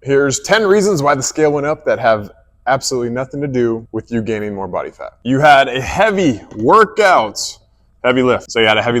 Here's 10 reasons why the scale went up that have absolutely nothing to do with you gaining more body fat. You had a heavy workout, heavy lift. So you had a heavy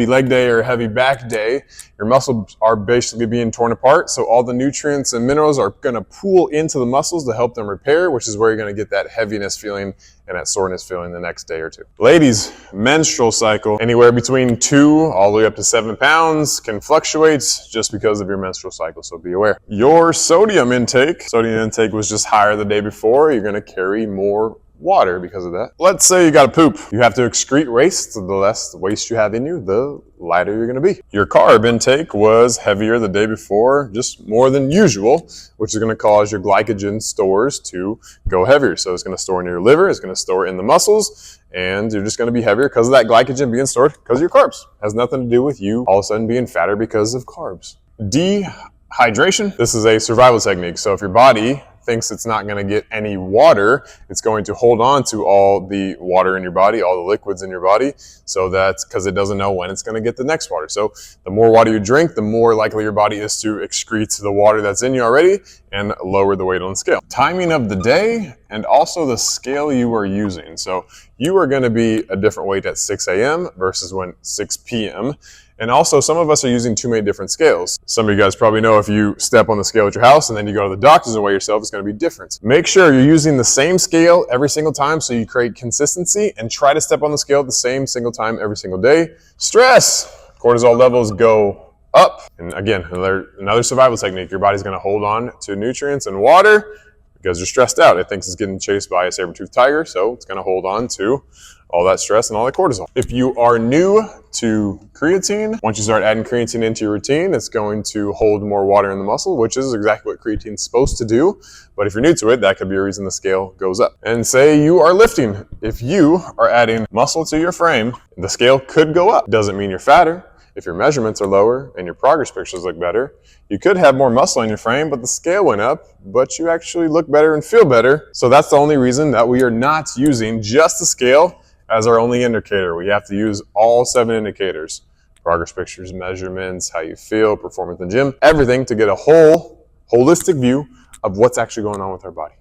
leg day or a heavy back day. Your muscles are basically being torn apart. So all the nutrients and minerals are going to pool into the muscles to help them repair, which is where you're going to get that heaviness feeling and that soreness feeling the next day or two. Ladies, menstrual cycle, anywhere between 2 all the way up to 7 pounds, can fluctuate just because of your menstrual cycle, so be aware. Your sodium intake was just higher the day before. You're going to carry more water because of that. Let's say you got to poop. You have to excrete waste. The less waste you have in you, the lighter you're going to be. Your carb intake was heavier the day before, just more than usual, which is going to cause your glycogen stores to go heavier. So it's going to store in your liver, it's going to store in the muscles, and you're just going to be heavier because of that glycogen being stored because of your carbs. It has nothing to do with you all of a sudden being fatter because of carbs. Dehydration. This is a survival technique. So if your body thinks it's not going to get any water, it's going to hold on to all the water in your body, all the liquids in your body, so that's because it doesn't know when it's going to get the next water. So the more water you drink, the more likely your body is to excrete the water that's in you already and lower the weight on the scale. Timing of the day and also the scale you are using. So you are going to be a different weight at 6 a.m. versus 6 p.m. And also, some of us are using too many different scales. Some of you guys probably know if you step on the scale at your house and then you go to the doctor's and weigh yourself, it's going to be different. Make sure you're using the same scale every single time so you create consistency, and try to step on the scale at the same single time every single day. Stress. Cortisol levels go up. And again, another survival technique. Your body's going to hold on to nutrients and water because you're stressed out. It thinks it's getting chased by a saber-toothed tiger, so it's going to hold on to all that stress and all that cortisol. If you are new to creatine, once you start adding creatine into your routine, it's going to hold more water in the muscle, which is exactly what creatine is supposed to do. But if you're new to it, that could be a reason the scale goes up. And say you are lifting. If you are adding muscle to your frame, the scale could go up. Doesn't mean you're fatter. If your measurements are lower and your progress pictures look better, you could have more muscle in your frame, but the scale went up, but you actually look better and feel better. So that's the only reason that we are not using just the scale as our only indicator. We have to use all 7 indicators: progress pictures, measurements, how you feel, performance in the gym, everything to get a holistic view of what's actually going on with our body.